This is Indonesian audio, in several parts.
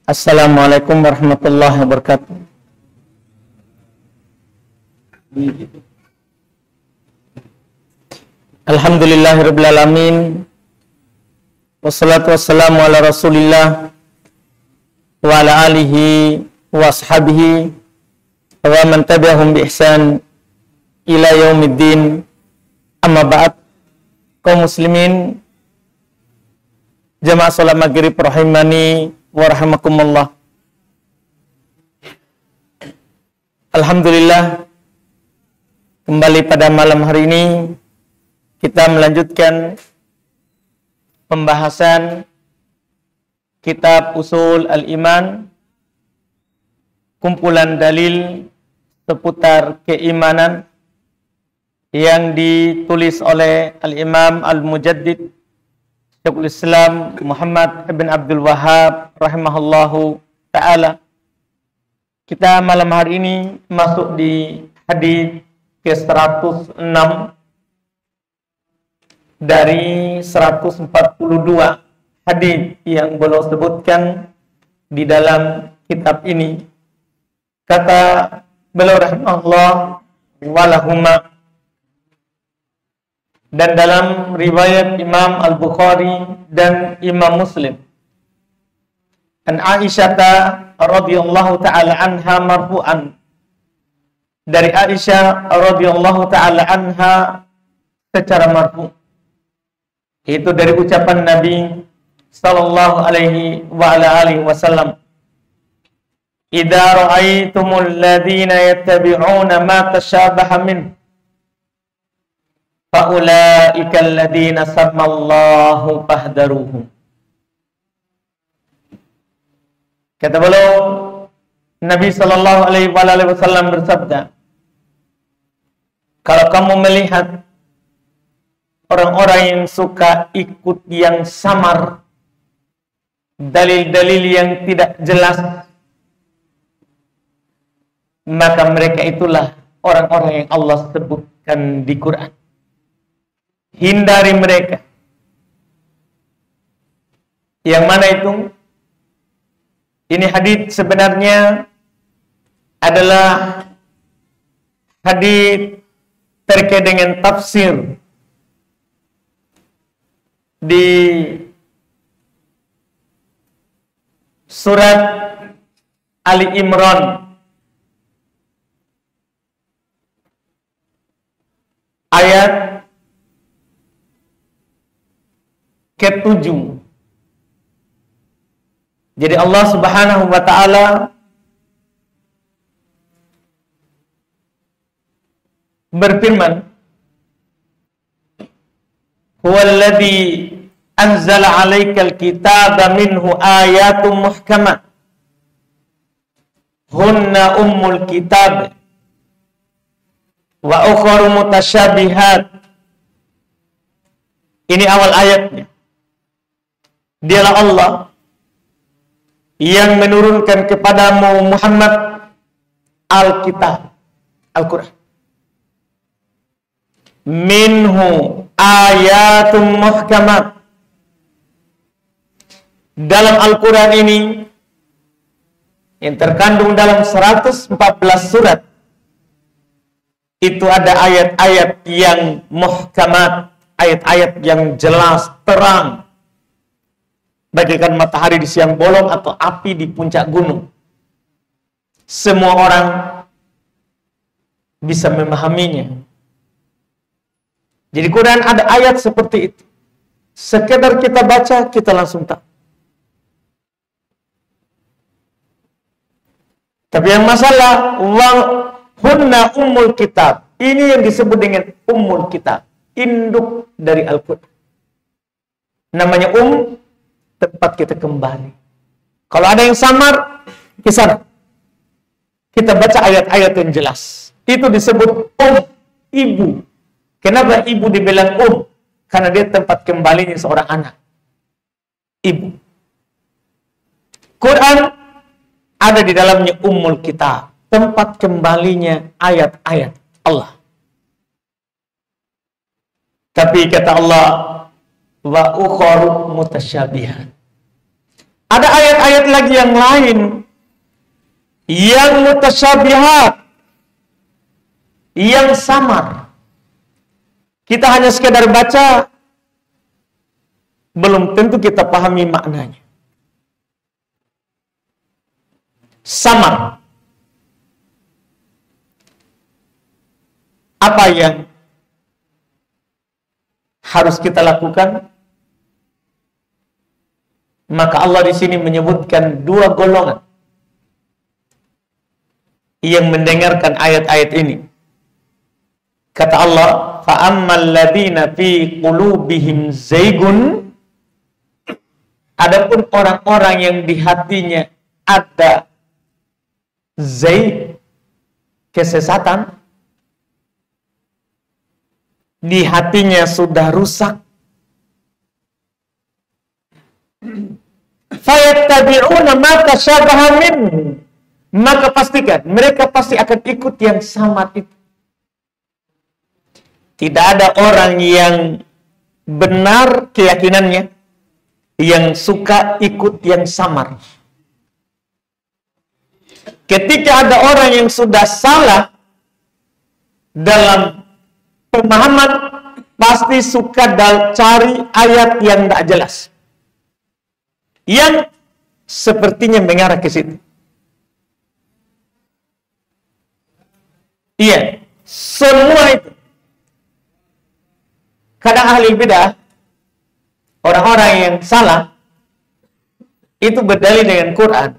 Assalamualaikum warahmatullahi wabarakatuh. Alhamdulillahirabbil alamin. Wassalatu wassalamu ala Rasulillah wa ala alihi wa ashabihi wa man tabi'ahum bi ihsan ila yaumiddin. Amma ba'd. Kaum muslimin, jamaah salat maghrib rahimani wa rahimakumullah. Alhamdulillah, kembali pada malam hari ini kita melanjutkan pembahasan kitab Usul Al-Iman, kumpulan dalil seputar keimanan yang ditulis oleh Al-Imam Al-Mujaddid Syekhul Islam Muhammad ibn Abdul Wahhab rahimahullahu ta'ala. Kita malam hari ini masuk di hadis ke-106 dari 142 hadis yang beliau sebutkan di dalam kitab ini. Kata beliau rahimahullah walahuma, dan dalam riwayat Imam Al-Bukhari dan Imam Muslim, an Aisyah radhiyallahu ta'ala anha marfu'an, dari Aisyah radhiyallahu ta'ala anha secara marfu', itu dari ucapan Nabi sallallahu alaihi wa ala alihi wasallam, idza ra'aitumul ladzina yattabi'una ma tashabaha min faulaika alladzina sammallahu fahdaruhum. Kata beliau, Nabi sallallahu alaihi wasallam bersabda, kalau kamu melihat orang-orang yang suka ikut yang samar, dalil-dalil yang tidak jelas, maka mereka itulah orang-orang yang Allah sebutkan di Quran. Hindari mereka. Yang mana itu? Ini hadis sebenarnya adalah hadis terkait dengan tafsir di surat Ali Imran ayat ke-7. Jadi Allah Subhanahu wa ta'ala berfirman, huwallazi anzala 'alaikal kitaba minhu ayatun muhkamat hunna ummul kitab wa ukharu mutasyabihat. Ini awal ayatnya. Dialah Allah yang menurunkan kepadamu Muhammad Alkitab, Al-Quran. Minhu ayatun muhkamat. Dalam Al-Quran ini yang terkandung dalam 114 surat, itu ada ayat-ayat yang muhkamat, ayat-ayat yang jelas, terang, bagaikan matahari di siang bolong atau api di puncak gunung. Semua orang bisa memahaminya. Jadi Quran ada ayat seperti itu. Sekedar kita baca, kita langsung tahu. Tapi yang masalah, hunna ummul kitab. Ini yang disebut dengan ummul kitab, induk dari Al-Quran. Namanya tempat kita kembali. Kalau ada yang samar, kita baca ayat-ayat yang jelas. Itu disebut ibu. Kenapa ibu dibilang Karena dia tempat kembalinya seorang anak. Ibu. Quran ada di dalamnya ummul kitab, tempat kembalinya ayat-ayat Allah. Tapi kata Allah, wa ukharu mutasyabihat. Ada ayat-ayat lagi yang lain yang mutasyabihat, yang samar. Kita hanya sekedar baca, belum tentu kita pahami maknanya. Samar. Apa yang harus kita lakukan? Maka Allah di sini menyebutkan dua golongan yang mendengarkan ayat-ayat ini. Kata Allah, fa'ammal ladzina fi qulubihim zaygun, adapun orang-orang yang di hatinya ada zayg, kesesatan, di hatinya sudah rusak, fayattabi'una ma tasyabaha minhu, maka pastikan mereka pasti akan ikut yang samar itu. Tidak ada orang yang benar keyakinannya yang suka ikut yang samar. Ketika ada orang yang sudah salah dalam pemahaman, pasti suka cari ayat yang tidak jelas, yang sepertinya mengarah ke situ. Iya, semua itu. Kadang ahli bidah, orang-orang yang salah, itu berdalil dengan Quran.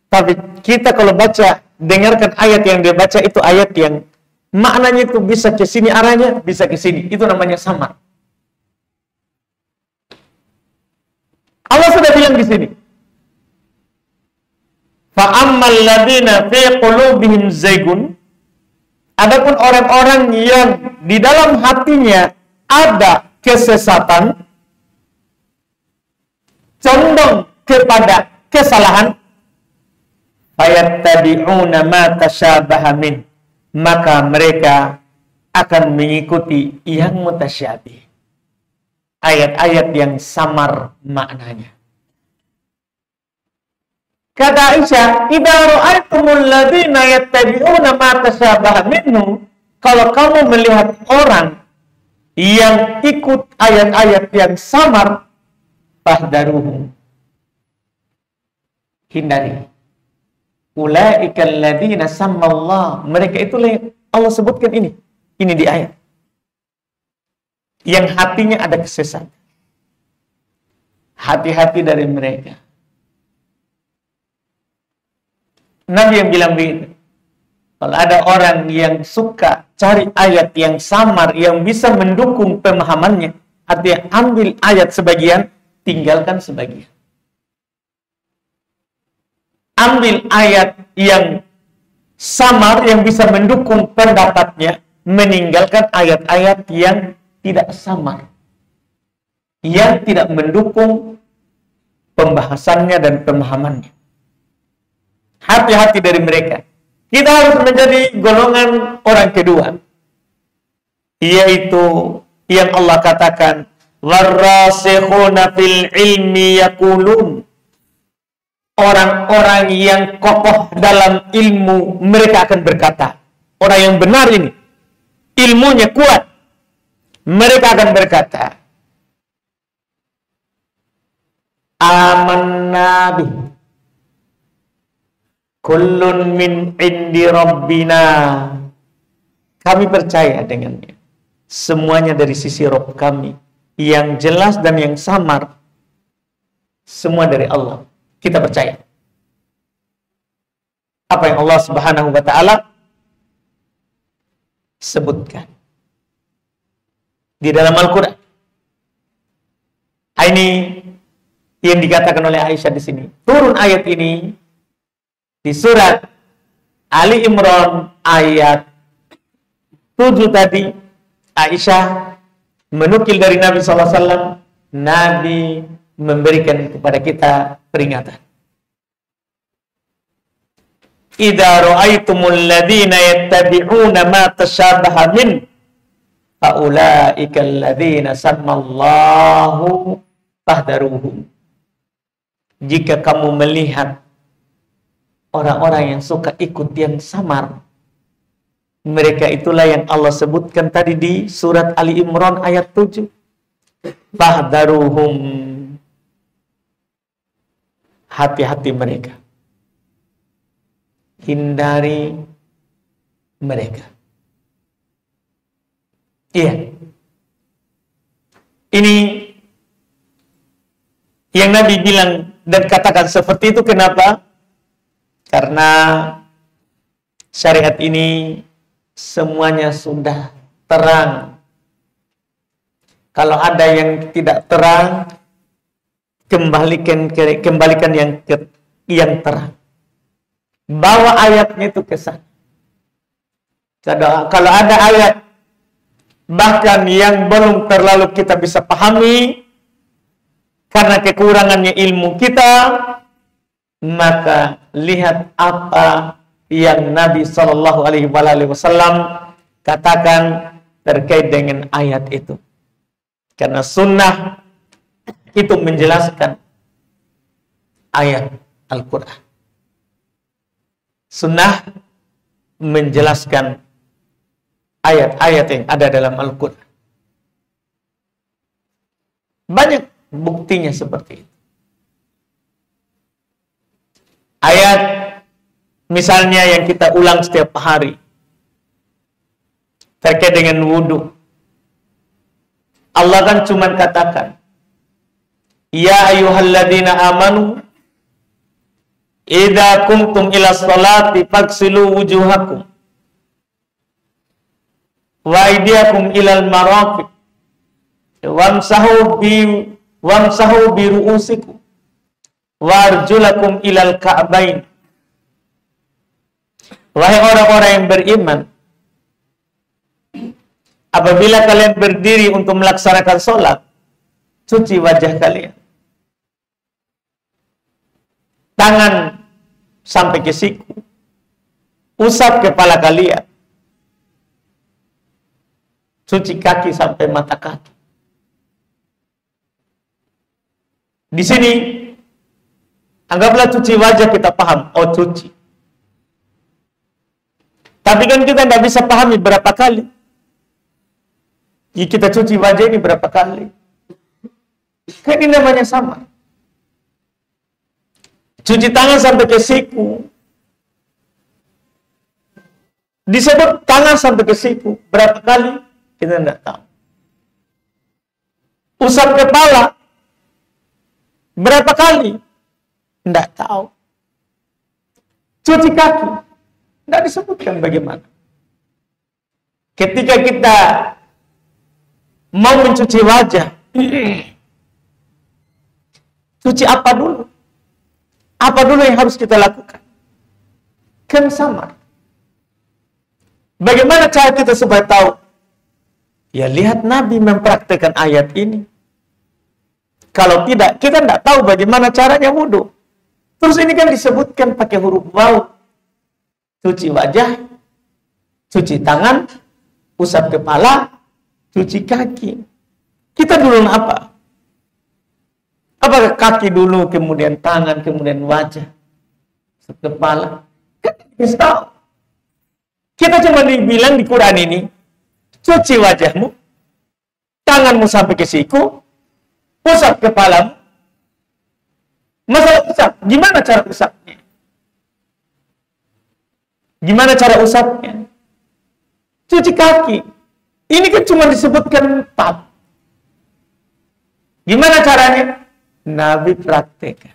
Tapi kita kalau baca, dengarkan ayat yang dia baca, itu ayat yang maknanya itu bisa ke sini arahnya, bisa ke sini. Itu namanya samar. Allah sudah bilang di sini, fa'ammal ladzina fi qulubihim zaygun, adapun orang-orang yang di dalam hatinya ada kesesatan, condong kepada kesalahan, fayattabi'una ma tasyabaha min, maka mereka akan mengikuti yang mutasyabih, ayat-ayat yang samar maknanya. Kata Aisyah, idza ra'aitumul ladzina yattabi'una ma tasyabaha minhu, kalau kamu melihat orang yang ikut ayat-ayat yang samar, fahdaruhum, hindari. Ulaikal ladzina sammallah, mereka itulah yang Allah sebutkan ini di ayat, yang hatinya ada kesesatan. Hati-hati dari mereka. Nabi yang bilang begitu. Kalau ada orang yang suka cari ayat yang samar, yang bisa mendukung pemahamannya, artinya ambil ayat sebagian, tinggalkan sebagian. Ambil ayat yang samar, yang bisa mendukung pendapatnya, meninggalkan ayat-ayat yang tidak samar, yang tidak mendukung pembahasannya dan pemahamannya. Hati-hati dari mereka. Kita harus menjadi golongan orang kedua, yaitu yang Allah katakan, warrasikhuna fil ilmi yaqulun, orang-orang yang kokoh dalam ilmu, mereka akan berkata, orang yang benar ini, ilmunya kuat, mereka akan berkata, amanna bih, kullun min indi rabbina, kami percaya dengannya, semuanya dari sisi Rabb kami, yang jelas dan yang samar, semua dari Allah. Kita percaya apa yang Allah Subhanahu wa ta'ala sebutkan di dalam Al-Quran. Ini yang dikatakan oleh Aisyah di sini. Turun ayat ini di surat Ali Imran ayat 7 tadi. Aisyah menukil dari Nabi SAW. Nabi memberikan kepada kita peringatan. Idza ra'aitumul ladzina yattabi'una ma tasyabaha min, faulaikal ladzina sammallahu fahdaruhum. jika kamu melihat orang-orang yang suka ikut yang samar, mereka itulah yang Allah sebutkan tadi di surat Ali Imran ayat 7. Fahdharuhum, hati-hati mereka, hindari mereka. Iya, ini yang Nabi bilang dan katakan seperti itu. Kenapa? Karena syariat ini semuanya sudah terang. Kalau ada yang tidak terang, kembalikan yang terang. Bawa ayatnya itu ke sana. Kalau ada ayat bahkan yang belum terlalu kita bisa pahami karena kekurangannya ilmu kita, maka lihat apa yang Nabi Shallallahu Alaihi Wasallam katakan terkait dengan ayat itu. Karena sunnah itu menjelaskan ayat Al-Quran. Sunnah menjelaskan ayat-ayat yang ada dalam Al-Quran. Banyak buktinya seperti itu. Ayat misalnya yang kita ulang setiap hari terkait dengan wudu. Allah kan cuma katakan, ya ayyuhalladzina amanu idza kumtum ila sholati faghsilu wujuhakum wa aydiyakum ilal marafiq wamsahu bi ru'usikum wa arjulakum ilal ka'bain. Wahai orang-orang yang beriman, apabila kalian berdiri untuk melaksanakan sholat, cuci wajah kalian, tangan sampai ke siku, usap kepala kalian, cuci kaki sampai mata kaki. Di sini, anggaplah cuci wajah kita paham, oh cuci. Tapi kan kita tidak bisa pahami berapa kali. Jika kita cuci wajah ini berapa kali? Kan ini namanya sama. Cuci tangan sampai ke siku. Disebut tangan sampai ke siku. Berapa kali? Kita tidak tahu. Usap kepala. Berapa kali? Tidak tahu. Cuci kaki. Tidak disebutkan bagaimana. Ketika kita mau mencuci wajah, cuci apa dulu? Apa dulu yang harus kita lakukan? Kan sama. Bagaimana cara kita supaya tahu? Ya lihat Nabi mempraktikkan ayat ini. Kalau tidak, kita tidak tahu bagaimana caranya wudu. Terus ini kan disebutkan pakai huruf waw. Cuci wajah, cuci tangan, usap kepala, cuci kaki. Kita dulu apa? Apakah kaki dulu, kemudian tangan, kemudian wajah, usap kepala? Kita tahu. Kita cuma dibilang di Quran ini, cuci wajahmu, tanganmu sampai ke siku, usap kepalamu. Masalah usap, gimana cara usapnya? Gimana cara usapnya? Cuci kaki. Ini kan cuma disebutkan tap. Gimana caranya? Nabi praktekkan.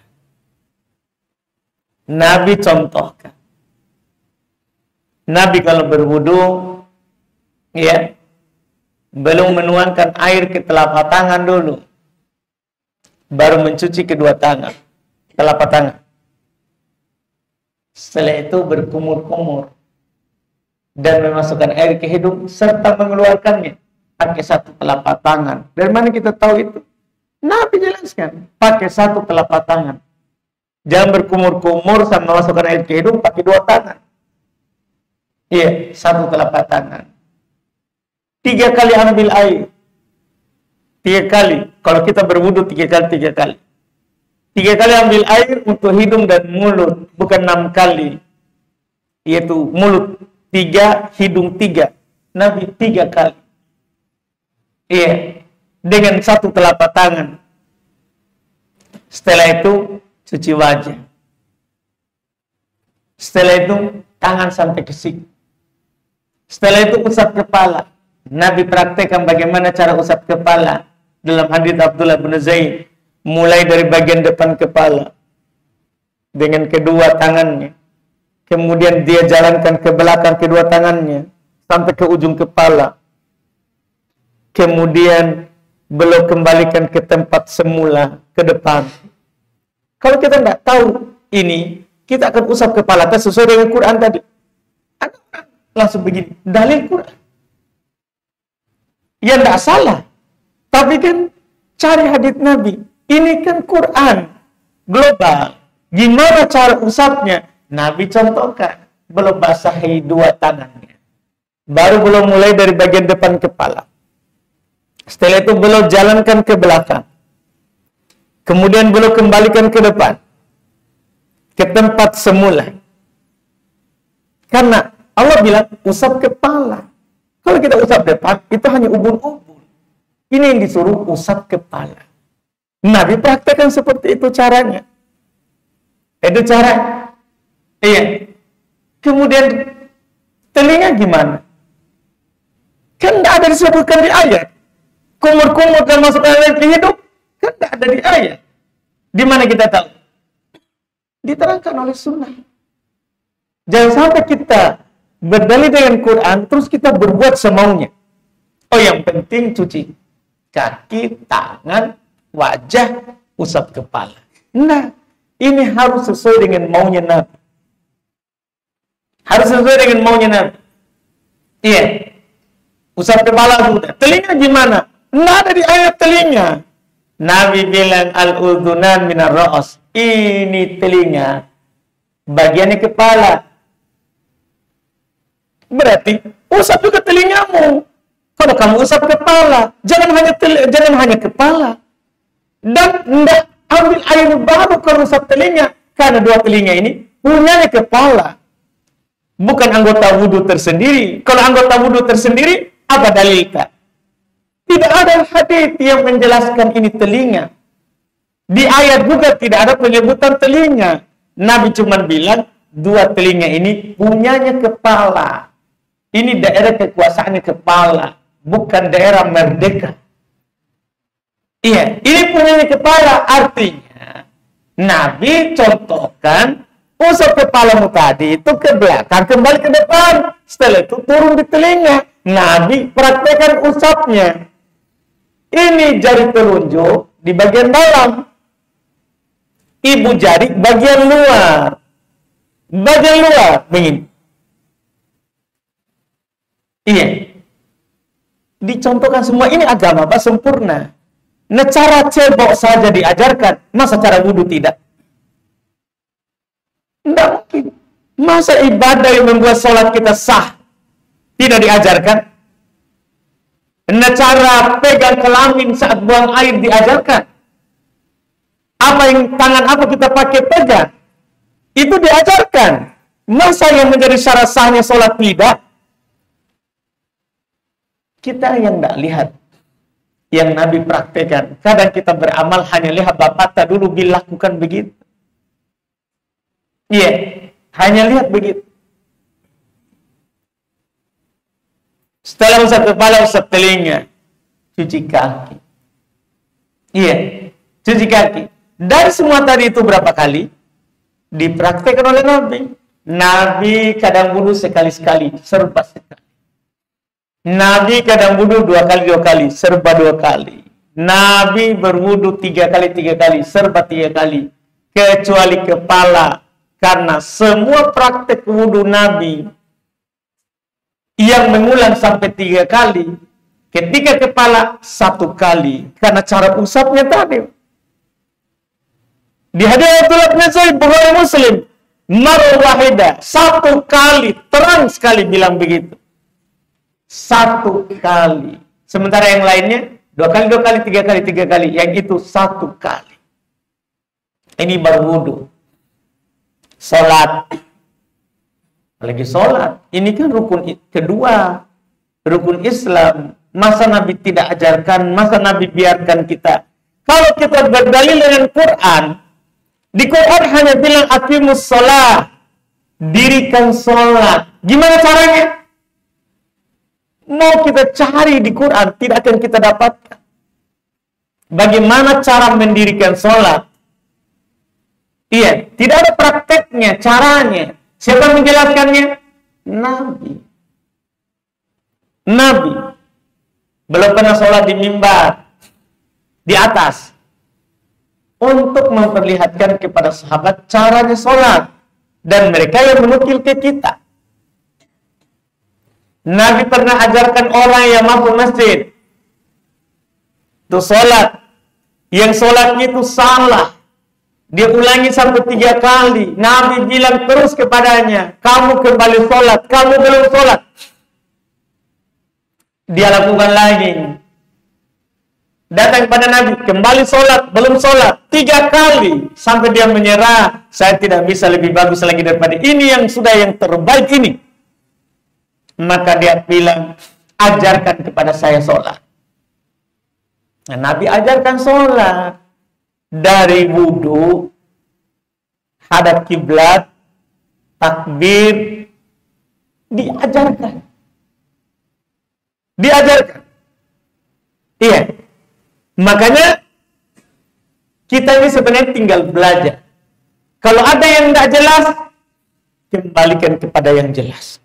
Nabi contohkan. Nabi kalau berwudu, ya, belum menuangkan air ke telapak tangan dulu. Baru mencuci kedua tangan, telapak tangan. Setelah itu berkumur-kumur dan memasukkan air ke hidung serta mengeluarkannya pakai satu telapak tangan. Dari mana kita tahu itu? Nabi jelaskan, pakai satu telapak tangan. Jangan berkumur-kumur sama memasukkan air ke hidung pakai dua tangan. Iya, satu telapak tangan. 3 kali ambil air. 3 kali. Kalau kita berwudu 3 kali. 3 kali ambil air untuk hidung dan mulut, bukan 6 kali. Yaitu mulut 3, hidung 3. Nabi 3 kali. Iya, dengan 1 telapak tangan. Setelah itu cuci wajah. Setelah itu tangan sampai ke siku. Setelah itu usap kepala. Nabi praktekkan bagaimana cara usap kepala dalam hadits Abdullah bin Zaid. Mulai dari bagian depan kepala dengan kedua tangannya. Kemudian dia jalankan ke belakang kedua tangannya sampai ke ujung kepala. Kemudian beliau kembalikan ke tempat semula, ke depan. Kalau kita tidak tahu ini, kita akan usap kepala sesuai dengan Quran tadi. Langsung begini, dalil Quran. Ya tidak salah. Tapi kan cari hadits Nabi. Ini kan Quran global. Gimana cara usapnya? Nabi contohkan. Belum basahi 2 tangannya. Baru belum mulai dari bagian depan kepala. Setelah itu belum jalankan ke belakang. Kemudian belum kembalikan ke depan. Ke tempat semula. Karena Allah bilang usap kepala. Kalau kita usap depan, itu hanya ubun-ubun. Ini yang disuruh usap kepala. Nabi praktekkan seperti itu caranya. Itu cara. Iya. Kemudian telinga gimana? Kan tidak ada disebutkan di ayat. Kumur-kumur dan masuk ke hidung. Kan tidak ada di ayat. Di mana kita tahu? Diterangkan oleh sunnah. Jangan sampai kita berdalil dengan Quran, terus kita berbuat semaunya. Oh, yang penting cuci kaki, tangan, wajah, usap kepala. Nah, ini harus sesuai dengan maunya Nabi. Harus sesuai dengan maunya Nabi. Iya. Usap kepala sudah. Telinga gimana? Nggak ada di ayat telinga. Nabi bilang al-udhunan minar ra'as. Ini telinga. Bagiannya kepala. Berarti usap juga telingamu. Kalau kamu usap kepala, jangan hanya kepala. Dan tidak ambil air baru kalau usap telinga. Karena 2 telinga ini punyanya kepala. Bukan anggota wudhu tersendiri. Kalau anggota wudhu tersendiri, apa dalilnya? Tidak ada hadits yang menjelaskan ini telinga. Di ayat juga tidak ada penyebutan telinga. Nabi cuma bilang 2 telinga ini punyanya kepala. Ini daerah kekuasaannya kepala, bukan daerah merdeka. Iya, ini punyanya kepala, artinya Nabi contohkan usap kepalamu tadi itu ke belakang, kembali ke depan. Setelah itu turun di telinga. Nabi praktekkan usapnya. Ini jari telunjuk di bagian dalam. Ibu jari bagian luar. Bagian luar, begini. Iya. Dicontohkan semua ini agama apa sempurna. Nah, cara cebok saja diajarkan, masa cara wudhu tidak? Tidak mungkin. Masa ibadah yang membuat sholat kita sah tidak diajarkan? Nah, cara pegang kelamin saat buang air diajarkan. Tangan apa kita pakai pegang? Itu diajarkan. Masa yang menjadi syarat sahnya sholat tidak? Kita yang tidak lihat. Yang Nabi praktekkan. Kadang kita beramal hanya lihat bapak dulu dilakukan begitu. Iya, hanya lihat begitu. Setelah usap kepala, usap telinga, cuci kaki. Iya, cuci kaki. Dari semua tadi itu berapa kali? Dipraktekkan oleh Nabi. Nabi kadang wudhu sekali-sekali, serba sekali. Nabi kadang wudhu 2 kali, serba 2 kali. Nabi berwudhu 3 kali, serba 3 kali. Kecuali kepala. Karena semua praktek wudhu Nabi yang mengulang sampai 3 kali. Ketika kepala 1 kali. Karena cara usapnya tadi. Di hadits Abdullah bin Zaid Bukhari Muslim. Marah wahidah. 1 kali. Terang sekali bilang begitu. 1 kali. Sementara yang lainnya 2 kali, 3 kali. Yang itu 1 kali. Ini baru wudu. Sholat. Lagi sholat. Ini kan rukun kedua. Rukun Islam. Masa Nabi tidak ajarkan? Masa Nabi biarkan kita? Kalau kita berdalil dengan Quran, di Quran hanya bilang aqimus sholat. Dirikan sholat. Gimana caranya? Mau kita cari di Quran, tidak akan kita dapatkan. Bagaimana cara mendirikan sholat? Iya, tidak ada prakteknya, caranya. Siapa menjelaskannya? Nabi. Nabi. Belum pernah sholat di mimbar, di atas. Untuk memperlihatkan kepada sahabat caranya sholat. Dan mereka yang menukil ke kita. Nabi pernah ajarkan orang yang masuk masjid itu sholat. Yang sholatnya itu salah. Dia ulangi sampai 3 kali. Nabi bilang terus kepadanya, kamu kembali sholat, kamu belum sholat. Dia lakukan lagi. Datang kepada Nabi, kembali sholat, belum sholat. 3 kali. Sampai dia menyerah. Saya tidak bisa lebih bagus lagi daripada ini, yang sudah yang terbaik ini. Maka dia bilang, ajarkan kepada saya sholat. Nah, Nabi ajarkan sholat. Dari wudu, hadap kiblat, takbir, diajarkan. Diajarkan. Iya. Makanya, kita ini sebenarnya tinggal belajar. Kalau ada yang tidak jelas, kembalikan kepada yang jelas.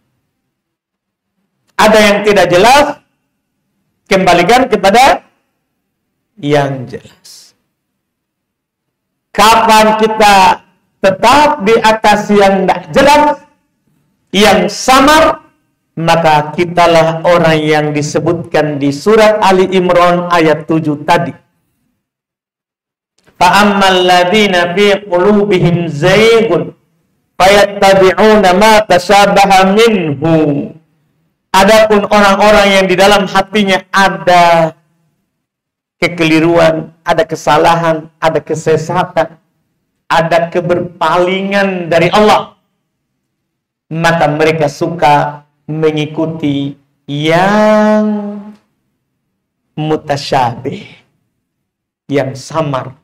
Ada yang tidak jelas, kembalikan kepada yang jelas. Kapan kita tetap di atas yang tidak jelas, yang samar, maka kitalah orang yang disebutkan di surat Ali Imran ayat 7 tadi. Fa'ammal ladzina fi qulubihim zaygun fayattabi'una ma tashabaha minhu. Adapun orang-orang yang di dalam hatinya ada kekeliruan, ada kesalahan, ada kesesatan, ada keberpalingan dari Allah, maka mereka suka mengikuti yang mutasyabih, yang samar.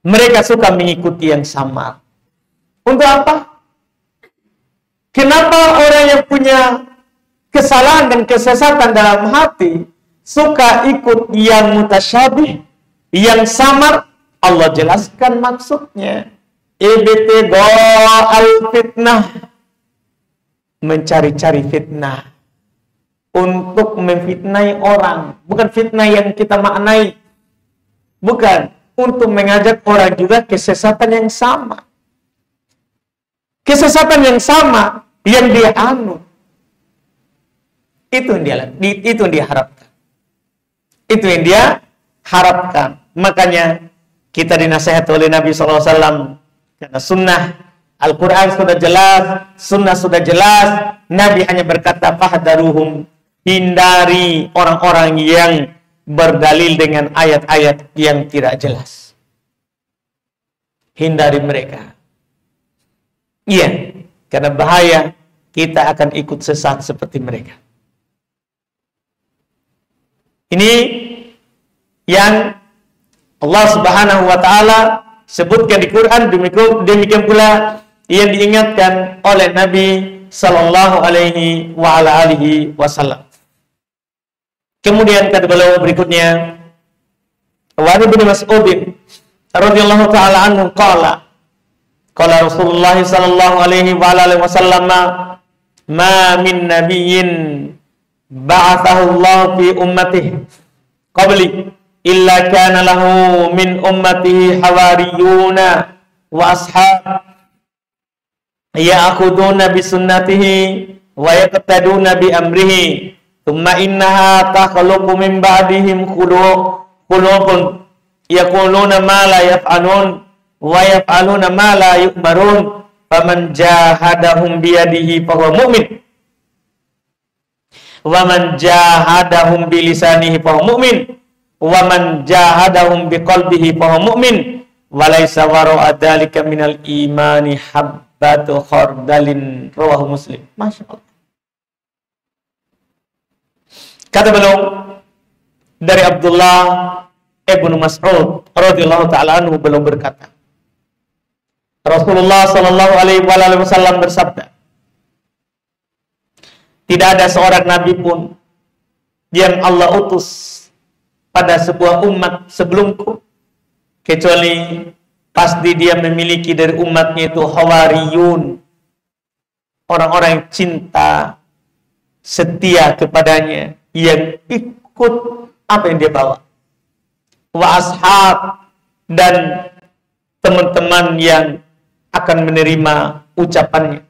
Mereka suka mengikuti yang samar. Untuk apa? Kenapa orang yang punya kesalahan dan kesesatan dalam hati suka ikut yang mutasyabih, yang samar? Allah jelaskan maksudnya. Ibtiga'al fitnah, mencari-cari fitnah untuk memfitnai orang. Bukan fitnah yang kita maknai, bukan, untuk mengajak orang juga kesesatan yang sama. Kesesatan yang sama yang dia anut. Itu yang dia harapkan. Itu yang dia harapkan. Makanya kita dinasihati oleh Nabi SAW. Karena sunnah Al-Quran sudah jelas, sunnah sudah jelas. Nabi hanya berkata, fahdaruhum, hindari orang-orang yang berdalil dengan ayat-ayat yang tidak jelas. Hindari mereka. Iya, karena bahaya kita akan ikut sesat seperti mereka. Ini yang Allah Subhanahu wa taala sebutkan di Quran, demikian pula yang diingatkan oleh Nabi sallallahu alaihi wa ala alihi wasallam. Kemudian kata beliau berikutnya, wa Ibnu Mas'ud radhiyallahu taala anhu qala Rasulullah sallallahu alaihi wa ala alihi wasallam, ma min nabiyyin ba'athahu Allah fi ummatihi qabli illa kana lahu min ummatihi hawariyuna wa ashab ya'khuduna bi sunnatihi wa yaqtaduna bi amrihi thumma innaha takhluqu min ba'dihim khuluqun yaquluna ma la yaf'alun wa yaf'aluna ma la yu'marun faman jahadahum bi yadihi fa huwa mu'min wa man jahadahum bi lisanihi fa huwa mu'min wa man jahadahum bi qalbihi fa huwa mu'min Walaysa wara'a dzalika minal imani habbatu khardalin. Rawahu Muslim. Masya Allah. Kata beliau dari Abdullah ibnu Mas'ud radhiyallahu taala anhu, beliau berkata, Rasulullah sallallahu alaihi wasallam bersabda, tidak ada seorang nabi pun yang Allah utus pada sebuah umat sebelumku kecuali pasti dia memiliki dari umatnya itu hawariyun, orang-orang yang cinta setia kepadanya, yang ikut apa yang dia bawa, wa ashab, dan teman-teman yang akan menerima ucapannya.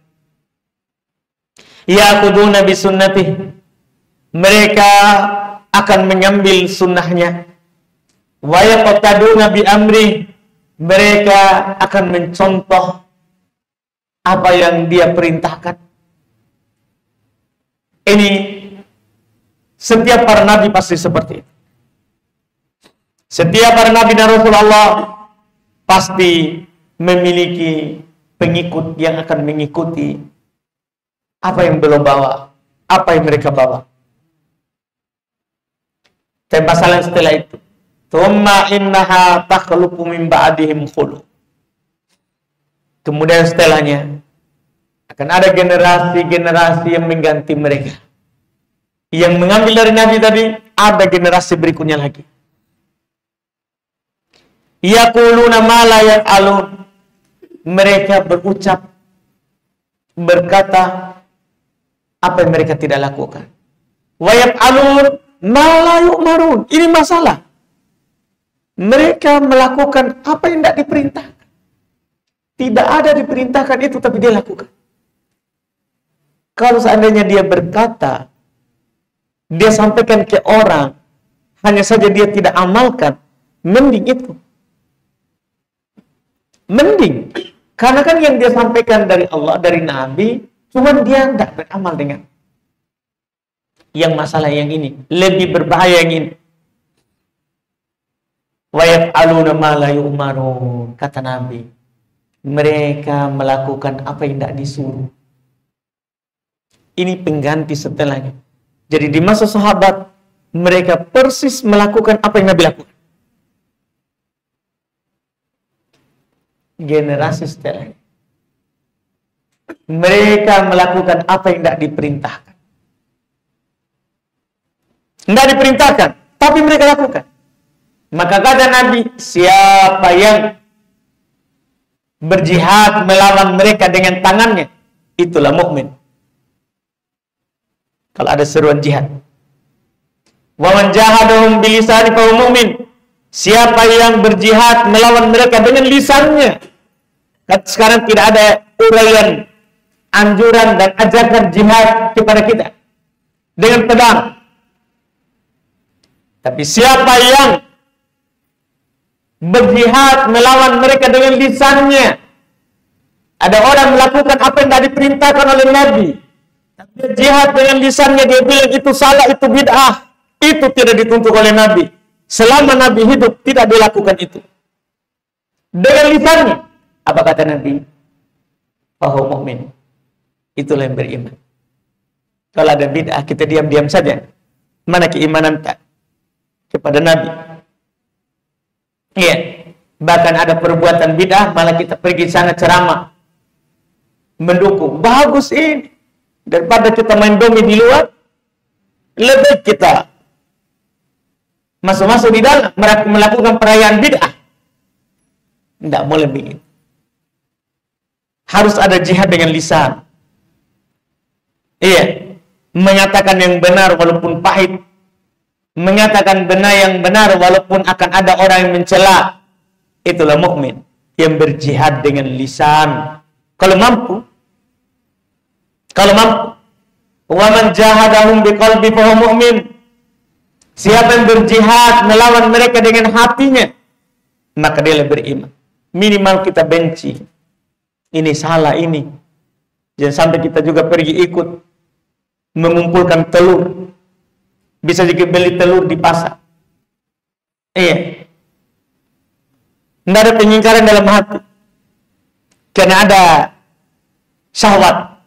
Ya'khuduna bi sunnatih, mereka akan mengambil sunnahnya. Wa yaqtaduna bi amri, mereka akan mencontoh apa yang dia perintahkan. Ini setiap para nabi pasti seperti itu. Setiap para nabi dan Rasulullah pasti memiliki pengikut yang akan mengikuti apa yang beliau bawa, apa yang mereka bawa. Dan masalah setelah itu, thumma innaha takhluqu min ba'dihim khulu. Kemudian setelahnya akan ada generasi-generasi yang mengganti mereka. Yang mengambil dari Nabi tadi, ada generasi berikutnya lagi. Yaquluna ma la yaf'alun. Mereka berucap, berkata apa yang mereka tidak lakukan. Wa yaf'alun ma la yu'marun. Ini masalah. Mereka melakukan apa yang tidak diperintahkan. Tidak ada diperintahkan itu, tapi dia lakukan. Kalau seandainya dia berkata, dia sampaikan ke orang, hanya saja dia tidak amalkan, mending itu. Mending. Karena kan yang dia sampaikan dari Allah, dari Nabi, cuman dia tidak beramal dengan. Yang masalah yang ini, lebih berbahaya yang ini. Wa yaf'aluna ma la yu'marun, kata Nabi. Mereka melakukan apa yang tidak disuruh. Ini pengganti setelahnya. Jadi di masa sahabat, mereka persis melakukan apa yang Nabi lakukan. Generasi setelahnya, mereka melakukan apa yang tidak diperintahkan. Tidak diperintahkan, tapi mereka lakukan. Maka kata Nabi, siapa yang berjihad melawan mereka dengan tangannya, itulah mukmin. Kalau ada seruan jihad. Wa man jahadahum bilisani fa huwa mu'min. Siapa yang berjihad melawan mereka dengan lisannya. Sekarang tidak ada uraian, anjuran dan ajakan jihad kepada kita dengan pedang. Tapi siapa yang berjihad melawan mereka dengan lisannya, ada orang melakukan apa yang tidak diperintahkan oleh Nabi, tapi jihad dengan lisannya, dia bilang itu salah, itu bid'ah, itu tidak dituntut oleh Nabi. Selama Nabi hidup tidak dilakukan itu dengan lisannya. Apa kata Nabi? Fahuwa mu'min. Itulah yang beriman. Kalau ada bid'ah, kita diam-diam saja. Mana keimanan tak kepada Nabi? Iya. Bahkan ada perbuatan bid'ah, malah kita pergi sana ceramah, mendukung. Bagus ini. Daripada kita main domi di luar, lebih kita masuk-masuk di dalam, melakukan perayaan bid'ah. Tidak boleh begitu. Harus ada jihad dengan lisan. Iya. Menyatakan yang benar walaupun pahit. Menyatakan benar yang benar walaupun akan ada orang yang mencela. Itulah mukmin yang berjihad dengan lisan. Kalau mampu. Wa man jahadahum biqalbi fa huwa mu'min. Siapa yang berjihad melawan mereka dengan hatinya, maka dia beriman. Minimal kita benci. Ini salah ini. Jangan sampai kita juga pergi ikut mengumpulkan telur. Bisa juga beli telur di pasar. Iya. Tidak ada pengingkaran dalam hati. Karena ada syahwat.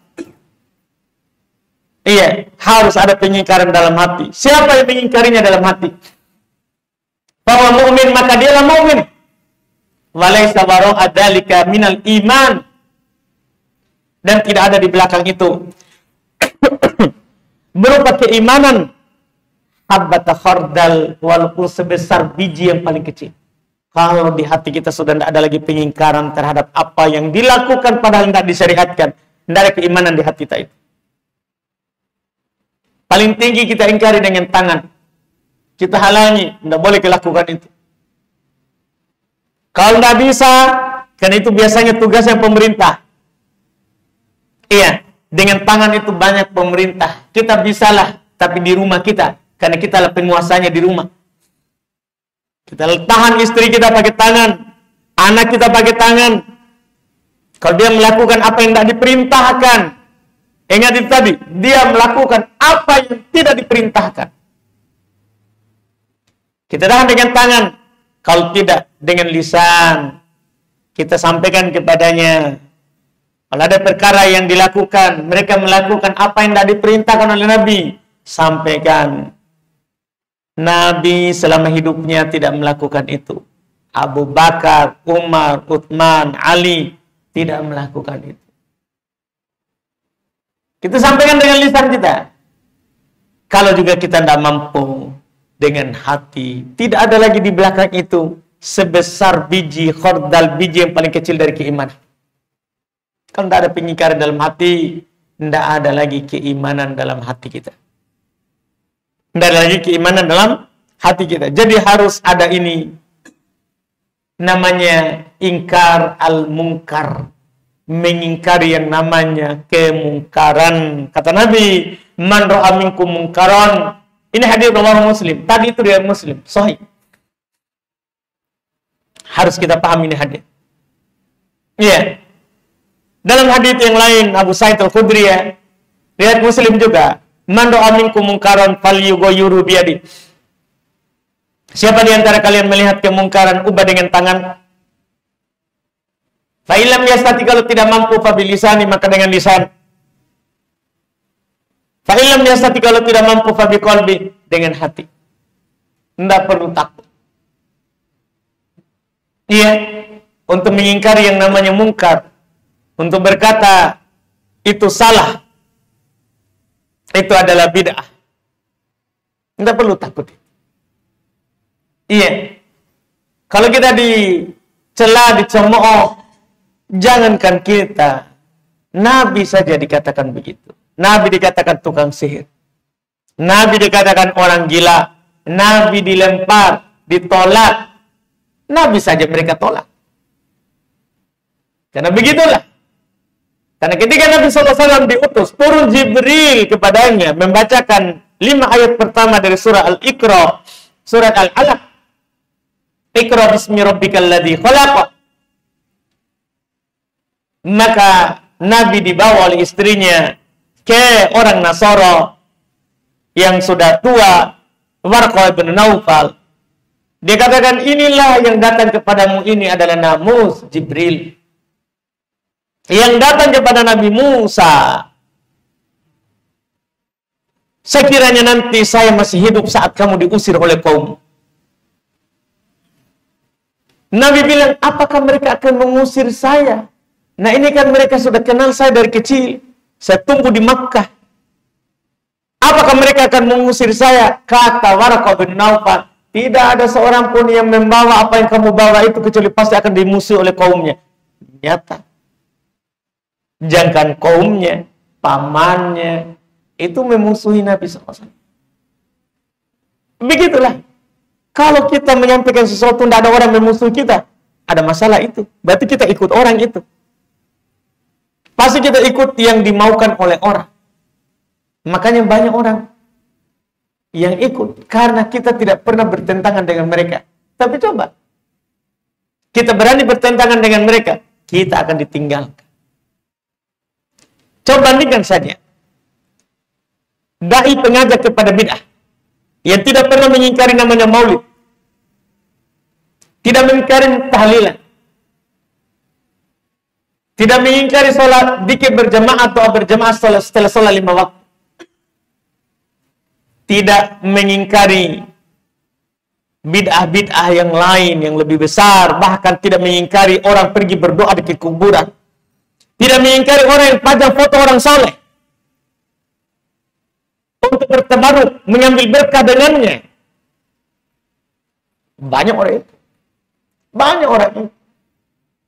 Iya, harus ada pengingkaran dalam hati. Siapa yang mengingkarinya dalam hati? Bahwa mukmin maka dialah mukmin. Walaysa wara'a dzalika minal iman. Dan tidak ada di belakang itu berupa keimanan habbata khardal, walaupun sebesar biji yang paling kecil. Kalau di hati kita sudah tidak ada lagi pengingkaran terhadap apa yang dilakukan padahal tidak disyariatkan, tidak ada keimanan di hati kita itu. Paling tinggi kita ingkari dengan tangan. Kita halangi, tidak boleh lakukan itu. Kalau tidak bisa, karena itu biasanya tugasnya pemerintah. Iya, dengan tangan itu banyak pemerintah. Kita bisalah, tapi di rumah kita. Karena kita lah penguasanya di rumah. Kita tahan istri kita pakai tangan. Anak kita pakai tangan. Kalau dia melakukan apa yang tidak diperintahkan. Ingat itu tadi. Dia melakukan apa yang tidak diperintahkan. Kita tahan dengan tangan. Kalau tidak, dengan lisan. Kita sampaikan kepadanya. Kalau ada perkara yang dilakukan, mereka melakukan apa yang tidak diperintahkan oleh Nabi, sampaikan. Nabi selama hidupnya tidak melakukan itu. Abu Bakar, Umar, Utsman, Ali tidak melakukan itu. Kita sampaikan dengan lisan kita. Kalau juga kita tidak mampu dengan hati, tidak ada lagi di belakang itu sebesar biji khardal, biji yang paling kecil dari keimanan. Kalau tidak ada pengingkaran dalam hati, tidak ada lagi keimanan dalam hati kita. Tidak ada lagi keimanan dalam hati kita. Jadi harus ada ini. Namanya ingkar al-munkar. Mengingkari yang namanya kemungkaran. Kata Nabi, man ra'a minkum munkaran. Ini hadis riwayat Muslim. Tadi itu riwayat Muslim. Sahih. Harus kita pahami ini hadis. Iya. Dalam hadis yang lain Abu Sa'id Al-Khudri ya, riwayat Muslim juga, man ra'a minkum munkaran falyughayyirhu biyadi. Siapa di antara kalian melihat kemungkaran, ubah dengan tangan. Fa illam yastati, kalau tidak mampu fa bilisani, maka dengan lisan. Fa illam yastati, kalau tidak mampu fa biqalbi, dengan hati. Tidak perlu takut. Iya, untuk mengingkari yang namanya mungkar, untuk berkata itu salah, itu adalah bid'ah. Tidak perlu takut. Iya. Kalau kita dicela, dicemooh, jangankan kita, Nabi saja dikatakan begitu. Nabi dikatakan tukang sihir. Nabi dikatakan orang gila. Nabi dilempar, ditolak. Nabi saja mereka tolak. Karena begitulah. Karena ketika Nabi SAW diutus, turun Jibril kepadanya membacakan 5 ayat pertama dari surah Al-Iqra, surat Al-Alaq. Iqra bismi rabbikal ladzi khalaq. Maka Nabi dibawa oleh istrinya ke orang Nasara yang sudah tua, Warqah bin Naufal. Dia katakan, inilah yang datang kepadamu ini adalah namus Jibril. Yang datang kepada Nabi Musa. Sekiranya nanti saya masih hidup saat kamu diusir oleh kaum. Nabi bilang, apakah mereka akan mengusir saya? Nah ini kan mereka sudah kenal saya dari kecil. Saya tumbuh di Makkah. Apakah mereka akan mengusir saya? Kata Warqah bin Naufal, tidak ada seorang pun yang membawa apa yang kamu bawa itu kecuali pasti akan dimusuhi oleh kaumnya. Nyata. Jangan kaumnya, pamannya, itu memusuhi Nabi SAW. Begitulah. Kalau kita menyampaikan sesuatu, tidak ada orang memusuhi kita, ada masalah itu. Berarti kita ikut orang itu. Pasti kita ikut yang dimaukan oleh orang. Makanya banyak orang yang ikut, karena kita tidak pernah bertentangan dengan mereka. Tapi coba, kita berani bertentangan dengan mereka, kita akan ditinggalkan. Coba bandingkan saja. Dai pengajak kepada bid'ah yang tidak pernah mengingkari namanya maulid. tidak mengingkari tahlilan, tidak mengingkari sholat dikir berjamaah atau berjamaah setelah sholat 5 waktu, tidak mengingkari bid'ah-bid'ah yang lain yang lebih besar, bahkan tidak mengingkari orang pergi berdoa di kuburan, tidak mengingkari orang yang pajang foto orang soleh untuk bertabaruk, mengambil berkah dengannya. Banyak orang itu. Banyak orang itu.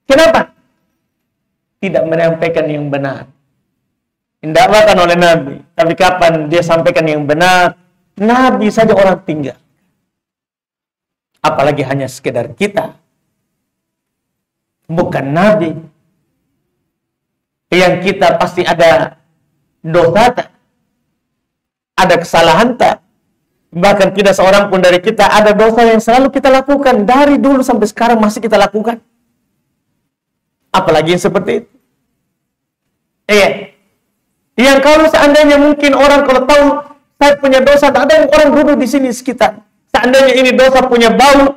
Kenapa? Tidak menyampaikan yang benar. Didakwakan oleh Nabi. Tapi kapan dia sampaikan yang benar? Nabi saja orang tinggal. Apalagi hanya sekedar kita. Bukan Nabi. Yang kita pasti ada dosa tak? Ada kesalahan tak? Bahkan tidak seorang pun dari kita ada dosa yang selalu kita lakukan. Dari dulu sampai sekarang masih kita lakukan. Apalagi yang seperti itu. Yang kalau seandainya mungkin orang kalau tahu saya punya dosa, tak ada yang orang duduk di sini sekitar. Seandainya ini dosa punya bau,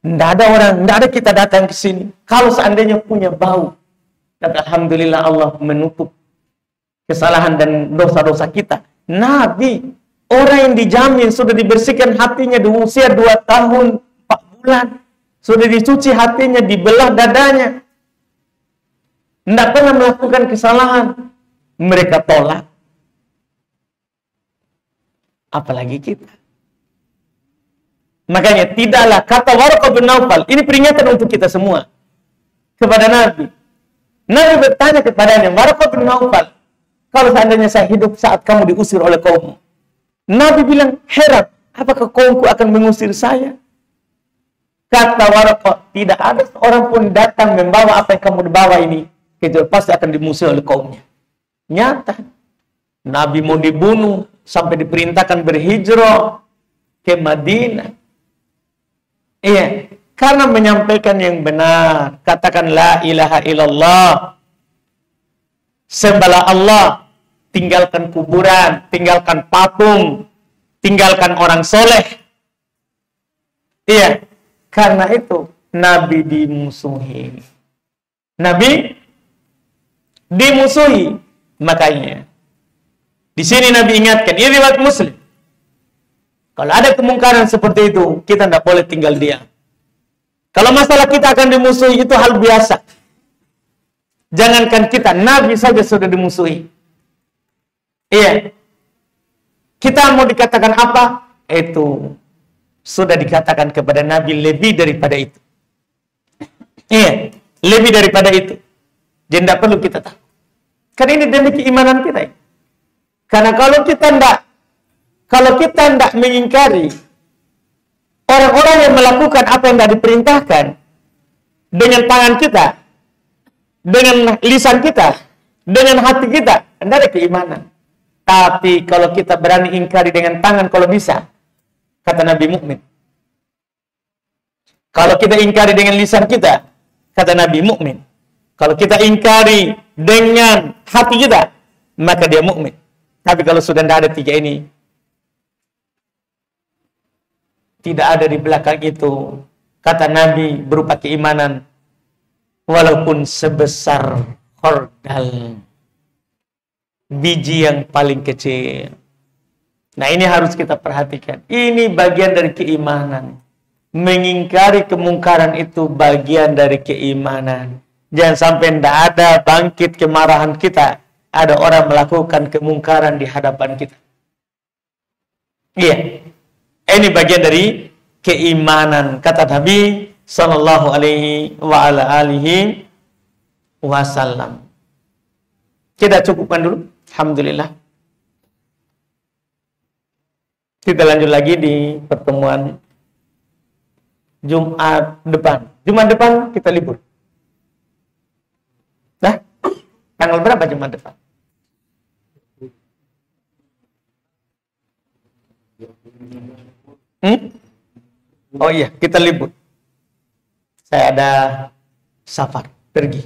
tidak ada orang, tidak ada kita datang ke sini. Kalau seandainya punya bau, dan alhamdulillah Allah menutup kesalahan dan dosa-dosa kita. Nabi, orang yang dijamin sudah dibersihkan hatinya di usia 2 tahun 4 bulan, sudah dicuci hatinya, dibelah dadanya, tidak pernah melakukan kesalahan, mereka tolak. Apalagi kita. Makanya tidaklah, kata Waraqah bin Naufal, ini peringatan untuk kita semua kepada Nabi. Nabi bertanya kepadanya, Waraqah bin Naufal, kalau seandainya saya hidup saat kamu diusir oleh kaummu. Nabi bilang, heran, apakah kaumku akan mengusir saya? Kata Waraqah, tidak ada seorang pun datang membawa apa yang kamu bawa ini, kecuali pasti akan dimusir oleh kaumnya. Nyata, Nabi mau dibunuh, sampai diperintahkan berhijrah ke Madinah. Karena menyampaikan yang benar. Katakan la ilaha illallah, sembahlah Allah, tinggalkan kuburan, tinggalkan patung, tinggalkan orang soleh. Karena itu Nabi dimusuhi. Nabi dimusuhi. Makanya di sini Nabi ingatkan, ini riwayat Muslim. Kalau ada kemungkaran seperti itu, kita tidak boleh tinggal diam. Kalau masalah kita akan dimusuhi, itu hal biasa. Jangankan kita, Nabi saja sudah dimusuhi. Kita mau dikatakan apa? Itu sudah dikatakan kepada Nabi lebih daripada itu. Lebih daripada itu. Jadi tidak perlu kita tahu. Karena ini demi keimanan kita. Karena kalau kita tidak mengingkari orang-orang yang melakukan apa yang tidak diperintahkan dengan tangan kita, dengan lisan kita, dengan hati kita, tidak ada keimanan. Tapi kalau kita berani ingkari dengan tangan, kalau bisa, kata Nabi mukmin. Kalau kita ingkari dengan lisan kita, kata Nabi mukmin. Kalau kita ingkari dengan hati kita, maka dia mukmin. Tapi kalau sudah tidak ada 3 ini, tidak ada di belakang itu, kata Nabi, berupa keimanan, walaupun sebesar khordal, biji yang paling kecil. Nah, ini harus kita perhatikan. Ini bagian dari keimanan. Mengingkari kemungkaran itu bagian dari keimanan. Jangan sampai tidak ada bangkit kemarahan kita, ada orang melakukan kemungkaran di hadapan kita. Ini bagian dari keimanan, kata Nabi sallallahu alaihi wasallam. Kita cukupkan dulu. Alhamdulillah. Kita lanjut lagi di pertemuan Jumat depan. Jumat depan kita libur. Tanggal berapa Jumat depan? Oh iya, kita libur. Saya ada safar, pergi.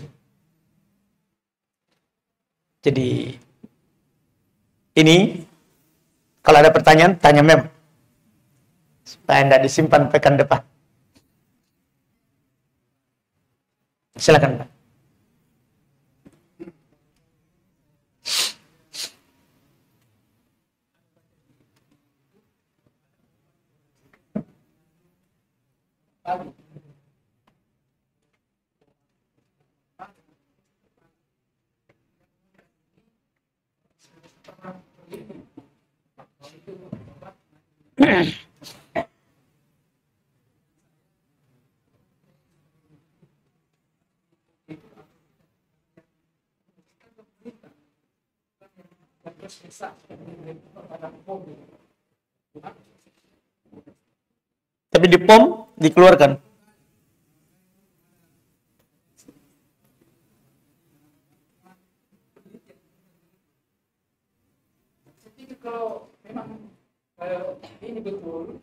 Jadi ini kalau ada pertanyaan, tanya memang supaya tidak disimpan pekan depan. Silakan Pak. Tapi di POM dikeluarkan. Jadi kalau memang ini betul,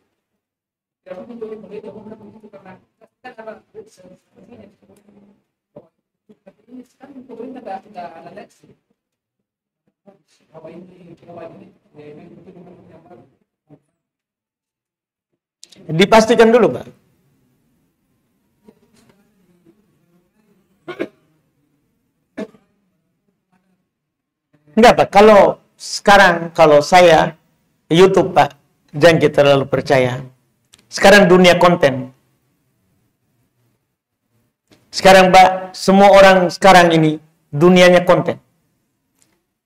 ya mungkin boleh karena kan ada seperti ini. Tapi ini sekarang pemerintah tidak ada leksi. Bahwa ini yang baru. Dipastikan dulu, Pak. Enggak, Pak. Kalau sekarang, kalau saya YouTube, Pak, jangan kita terlalu percaya. Sekarang dunia konten. Sekarang, Pak, semua orang sekarang ini dunianya konten.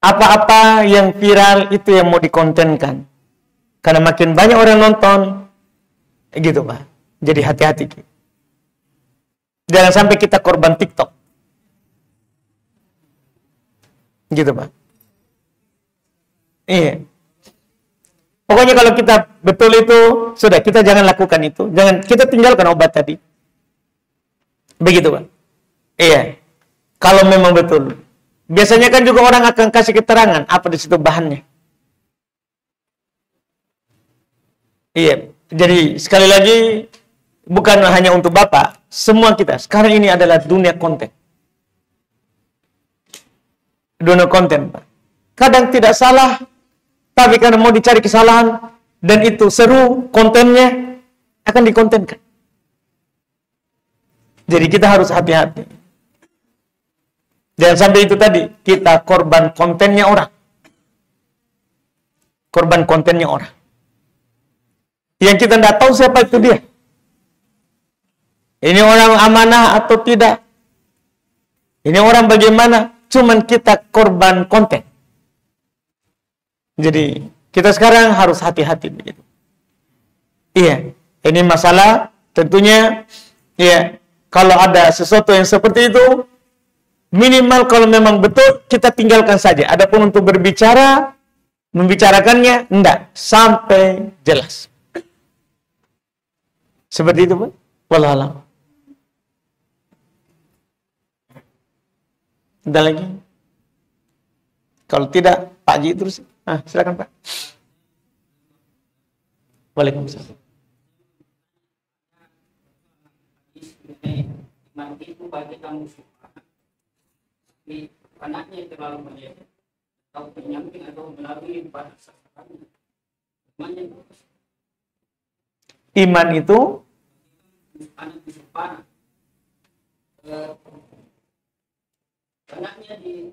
Apa-apa yang viral itu yang mau dikontenkan. Karena makin banyak orang nonton, gitu Pak. Jadi hati-hati. Jangan sampai kita korban TikTok. Gitu Pak. Iya. Pokoknya kalau kita betul itu, sudah kita jangan lakukan itu. Jangan, kita tinggalkan obat tadi. Begitu Pak. Iya. Kalau memang betul. Biasanya kan juga orang akan kasih keterangan apa di situ bahannya. Iya. Jadi sekali lagi bukan hanya untuk Bapak, semua kita. Sekarang ini adalah dunia konten. Dunia konten, Pak. Kadang tidak salah, tapi karena mau dicari kesalahan dan itu seru kontennya akan dikontenkan. Jadi kita harus hati-hati. Jangan sampai itu tadi kita korban kontennya orang. Korban kontennya orang. Yang kita tidak tahu siapa itu dia. Ini orang amanah atau tidak. Ini orang bagaimana. Cuman kita korban konten. Jadi kita sekarang harus hati-hati begitu. Iya. Ini masalah tentunya. Iya. Kalau ada sesuatu yang seperti itu. Minimal kalau memang betul kita tinggalkan saja. Adapun untuk berbicara. Membicarakannya. Enggak. Sampai jelas. Seperti itu, Pak. Wallahu a'lam. Ada lagi? Kalau tidak, Pak Haji terus. Silakan, Pak. Waalaikumsalam. Nanti itu bagi kamu suka. Di anaknya terlalu banyak. Atau penyamping atau melalui pada sasarannya. Iman itu anak Yusufana anaknya di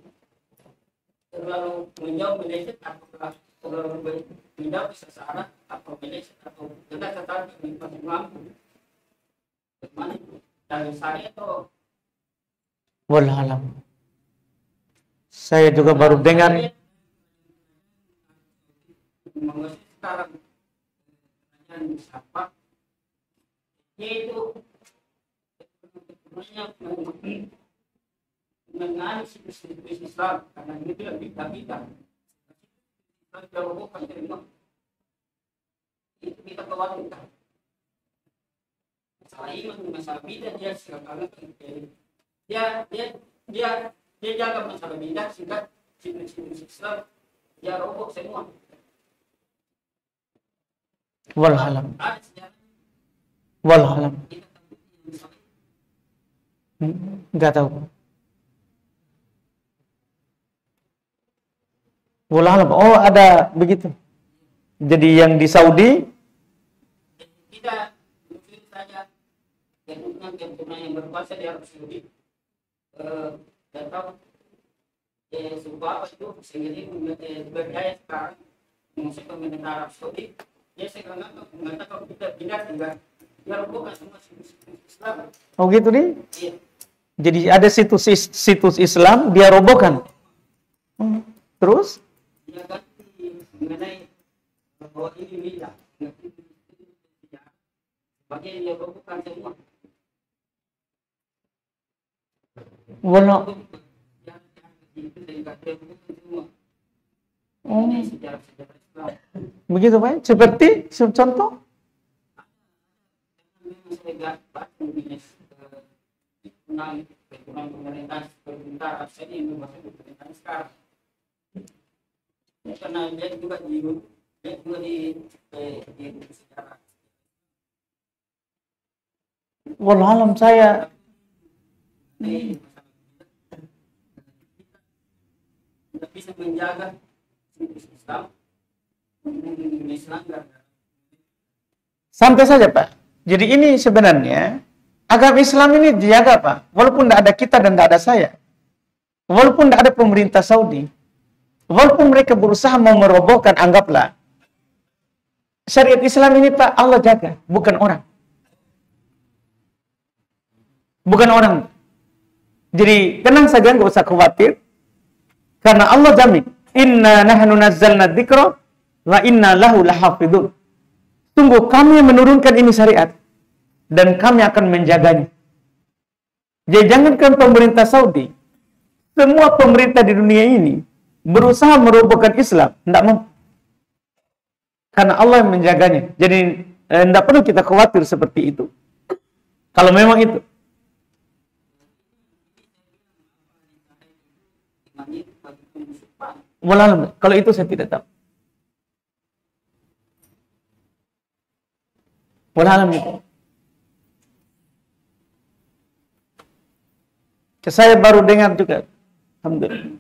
terlalu menjauh meleset atau terlalu menjauh sasaran atau meleset atau tidak tertarik menikmati mampu bagaimana dari saya atau wallahu alam. Saya juga baru dengar sekarang siapa yaitu mengenai bisnis Islam karena ini tidak bidang kalau bukan terima itu kita khawatirkan masalah iman masalah bidang dia sekarang dia jaga masalah bidang sehingga bisnis Islam dia roboh semua. Walhalam. Walhalam. Enggak tahu. Walhalam. Oh, ada begitu. Jadi yang di Saudi kita mungkin saja yang berkuasa di Arab Saudi Atau sebab itu sendiri berdaya sekarang musik pemerintah Arab Saudi dia sekarang mengatakan kita pindah tinggal biar bukan semua Islam. Oh gitu nih? Iya. Jadi ada situs Islam dia robohkan. Terus? Dia ganti mengenai bahwa ini milah. Bagian dia robohkan semua. Warna. Begitu Pak? Seperti contoh? Karena dia juga di sejarah. Wallahualam saya bisa menjaga Islam santai saja Pak. Jadi ini sebenarnya agama Islam ini dijaga Pak. Walaupun tidak ada kita dan tidak ada saya. Walaupun tidak ada pemerintah Saudi. Walaupun mereka berusaha mau merobohkan, anggaplah. Syariat Islam ini Pak Allah jaga, bukan orang. Bukan orang. Jadi tenang saja, nggak usah khawatir. Karena Allah jamin, inna nahnu nazzalna dzikra wa inna lahu lahafidun. Sungguh kami menurunkan ini syariat dan kami akan menjaganya. Jadi jangankan pemerintah Saudi, semua pemerintah di dunia ini berusaha merobohkan Islam, tidak mampu. Karena Allah yang menjaganya. Jadi tidak perlu kita khawatir seperti itu. Kalau memang itu. Wallahualam, kalau itu saya tidak tahu. Wallahualam itu. Saya baru dengar juga. Alhamdulillah.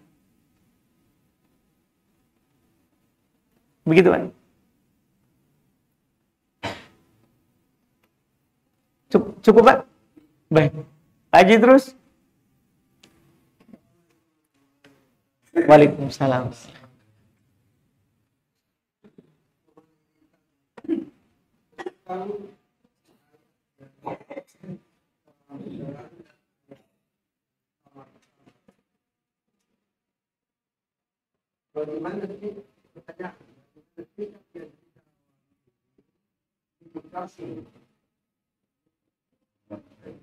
Begitu kan? Cukup Pak? Baik. Haji terus? Waalaikumsalam. Bagaimana sih pertanyaan?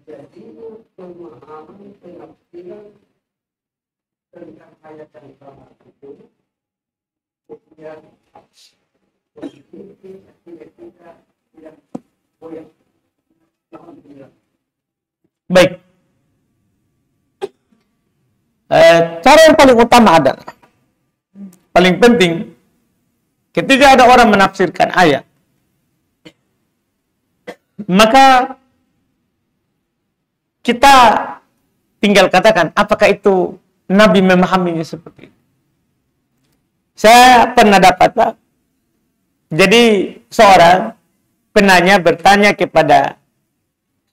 Jadi pemahaman penafsiran tentang ayat yang sama itu kemudian kita yang goyang. Baik. Cara yang paling utama adalah paling penting ketika ada orang menafsirkan ayat, maka kita tinggal katakan apakah itu Nabi memahaminya seperti itu. Saya pernah dapat Pak, jadi seorang penanya bertanya kepada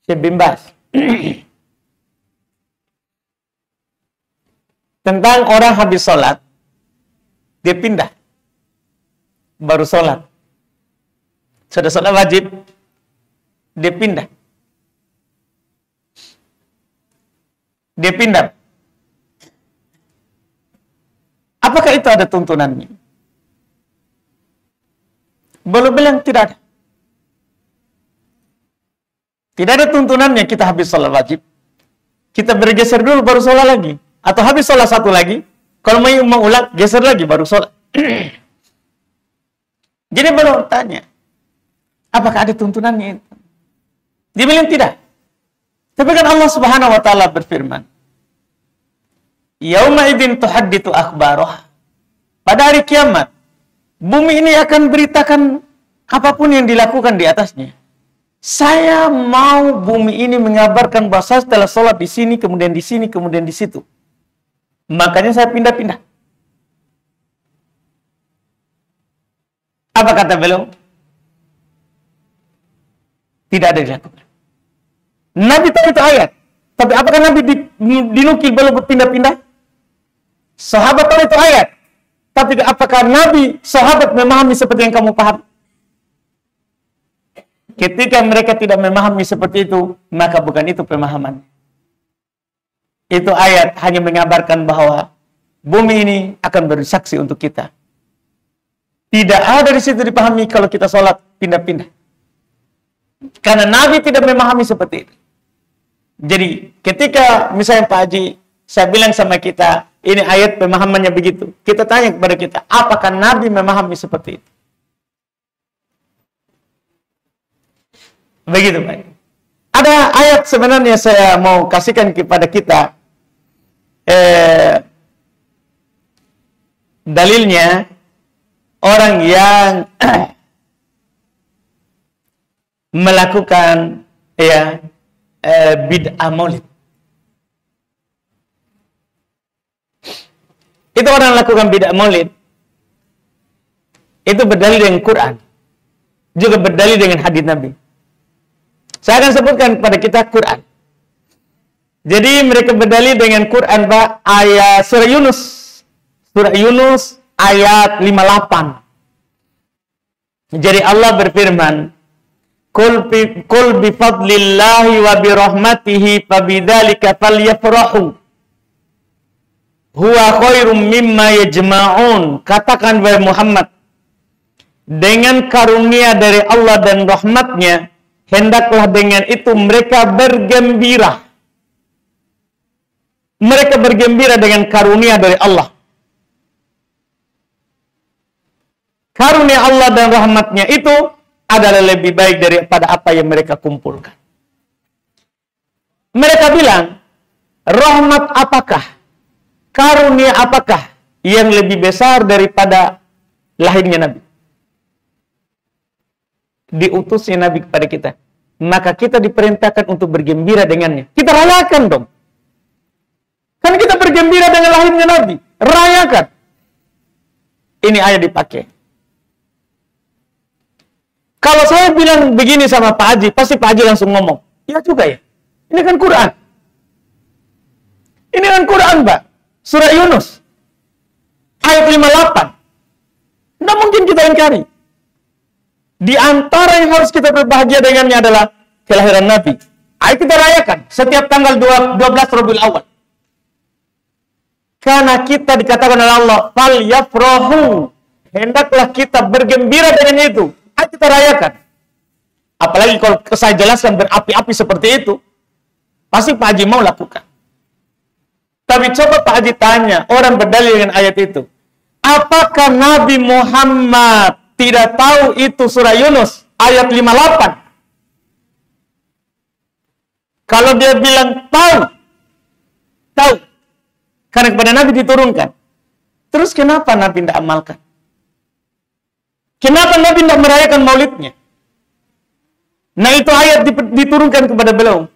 Syekh bin Baz tentang orang habis sholat dia pindah baru sholat, sudah sholat wajib dia pindah. Apakah itu ada tuntunannya? Belum bilang tidak ada. Tidak ada tuntunannya kita habis sholat wajib. Kita bergeser dulu baru sholat lagi. Atau habis sholat satu lagi. Kalau mau ulang, geser lagi baru sholat. Jadi baru tanya. Apakah ada tuntunannya itu? Dia bilang tidak. Tapi kan Allah Subhanahu wa taala berfirman, "Yauma idzin tuhadditsu akhbarah." Pada hari kiamat, bumi ini akan beritakan apapun yang dilakukan di atasnya. Saya mau bumi ini mengabarkan bahwa saya setelah sholat di sini, kemudian di sini, kemudian di situ. Makanya saya pindah-pindah. Apa kata beliau? Tidak ada yang dilakukan. Nabi tahu itu ayat. Tapi apakah Nabi dinukil belum berpindah-pindah? Sahabat tahu itu ayat. Tapi apakah Nabi, sahabat memahami seperti yang kamu paham? Ketika mereka tidak memahami seperti itu, maka bukan itu pemahaman. Itu ayat hanya mengabarkan bahwa bumi ini akan bersaksi untuk kita. Tidak ada di situ dipahami kalau kita sholat pindah-pindah. Karena Nabi tidak memahami seperti itu. Jadi ketika misalnya Pak Haji, saya bilang sama kita, ini ayat pemahamannya begitu. Kita tanya kepada kita, apakah Nabi memahami seperti itu? Begitu Pak. Ada ayat sebenarnya saya mau kasihkan kepada kita. Dalilnya orang yang melakukan bid'ah maulid. Itu orang lakukan bid'ah maulid. Itu berdalil dengan Quran. Juga berdalil dengan hadis Nabi. Saya akan sebutkan kepada kita Quran. Jadi mereka berdalil dengan Quran ayat surah Yunus. Surah Yunus ayat 58. Jadi Allah berfirman, Qul bi fadlillahi wa bi rahmatihi fabidzalika falyafrahu. Huwa khairum mimma yajma'un. Katakan wahai Muhammad, dengan karunia dari Allah dan rahmatnya, hendaklah dengan itu mereka bergembira. Mereka bergembira dengan karunia dari Allah. Karunia Allah dan rahmatnya itu adalah lebih baik daripada apa yang mereka kumpulkan. Mereka bilang, rahmat apakah? Karunia apakah yang lebih besar daripada lahirnya Nabi? Diutusnya Nabi kepada kita. Maka kita diperintahkan untuk bergembira dengannya. Kita rayakan dong. Kan kita bergembira dengan lahirnya Nabi. Rayakan. Ini ayat dipakai. Kalau saya bilang begini sama Pak Haji, pasti Pak Haji langsung ngomong. Ya juga ya. Ini kan Quran. Ini kan Quran, Pak. Surah Yunus. Ayat 58. Tidak mungkin kita ingkari. Di antara yang harus kita berbahagia dengannya adalah kelahiran Nabi. Ayo kita rayakan setiap tanggal 12 Rabiul Awal. Karena kita dikatakan oleh Allah, fal yafrahu. Hendaklah kita bergembira dengan itu. Ayo kita rayakan. Apalagi kalau saya jelaskan berapi-api seperti itu, pasti Pak Haji mau lakukan. Tapi coba Pak Haji tanya, orang berdalil dengan ayat itu. Apakah Nabi Muhammad tidak tahu itu surah Yunus ayat 58? Kalau dia bilang tahu. Karena kepada Nabi diturunkan. Terus kenapa Nabi tidak amalkan? Kenapa Nabi tidak merayakan maulidnya? Nah itu ayat diturunkan kepada beliau.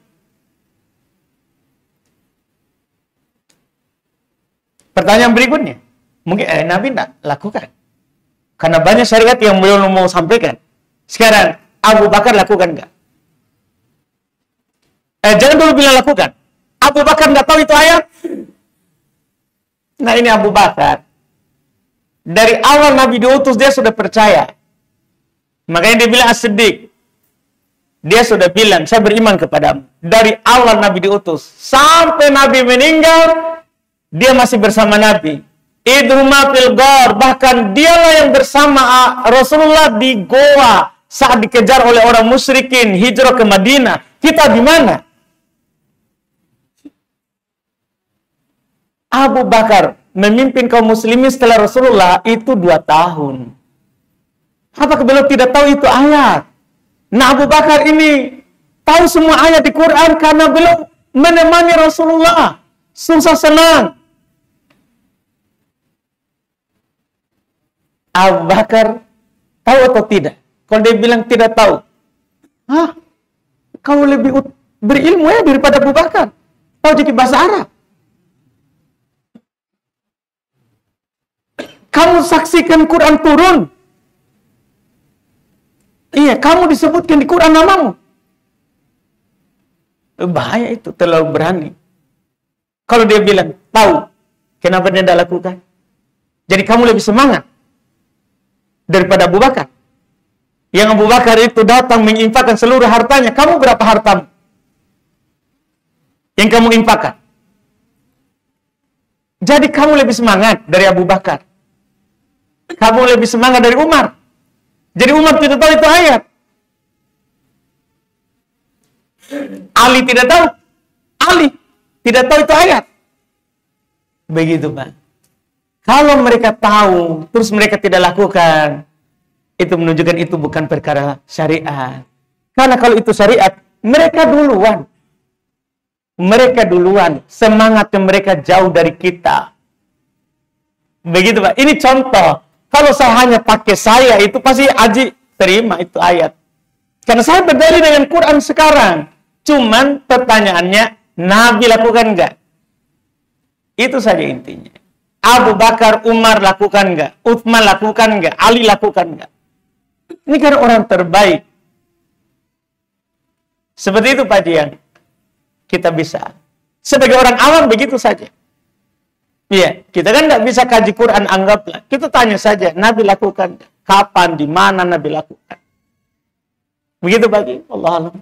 Pertanyaan berikutnya. Mungkin Nabi tidak lakukan. Karena banyak syariat yang beliau mau sampaikan. Sekarang, Abu Bakar lakukan enggak? Jangan dulu bilang lakukan. Abu Bakar tidak tahu itu ayat. Nah ini Abu Bakar. Dari awal Nabi diutus, dia sudah percaya. Makanya dia bilang As-Siddiq. Dia sudah bilang, saya beriman kepadamu. Dari awal Nabi diutus. Sampai Nabi meninggal, dia masih bersama Nabi. Idhuma fil ghar, bahkan dialah yang bersama Rasulullah di goa saat dikejar oleh orang musyrikin hijrah ke Madinah. Kita di mana? Abu Bakar memimpin kaum muslimin setelah Rasulullah itu 2 tahun. Apakah beliau tidak tahu itu ayat? Nah Abu Bakar ini tahu semua ayat di Quran karena beliau menemani Rasulullah. Susah senang. Abu Bakar tahu atau tidak? Kalau dia bilang tidak tahu, kau lebih berilmu ya daripada Abu Bakar. Tahu dikit bahasa Arab. Kamu saksikan Quran turun. Iya, kamu disebutkan di Quran namamu. Bahaya itu, terlalu berani. Kalau dia bilang, tahu, kenapa dia tidak lakukan? Jadi kamu lebih semangat daripada Abu Bakar. Yang Abu Bakar itu datang menginfakkan seluruh hartanya. Kamu berapa hartamu yang kamu infakkan? Jadi kamu lebih semangat dari Abu Bakar. Kamu lebih semangat dari Umar. Jadi Umar tidak tahu itu ayat. Ali tidak tahu. Ali tidak tahu itu ayat. Begitu, Pak. Kalau mereka tahu, terus mereka tidak lakukan, itu menunjukkan itu bukan perkara syariat. Karena kalau itu syariat, mereka duluan. Mereka duluan. Semangatnya mereka jauh dari kita. Begitu, Pak. Ini contoh. Kalau saya hanya pakai saya, itu pasti Aji terima itu ayat. Karena saya berdalil dengan Quran sekarang. Cuman pertanyaannya, Nabi lakukan enggak? Itu saja intinya. Abu Bakar, Umar lakukan enggak? Utsman lakukan enggak? Ali lakukan enggak? Ini kan orang terbaik. Seperti itu, Pak Dian. Kita bisa. Sebagai orang awam begitu saja. Iya, kita kan nggak bisa kaji Quran, anggaplah. Kita tanya saja, Nabi lakukan kapan, di mana Nabi lakukan. Begitu bagi Allah alam.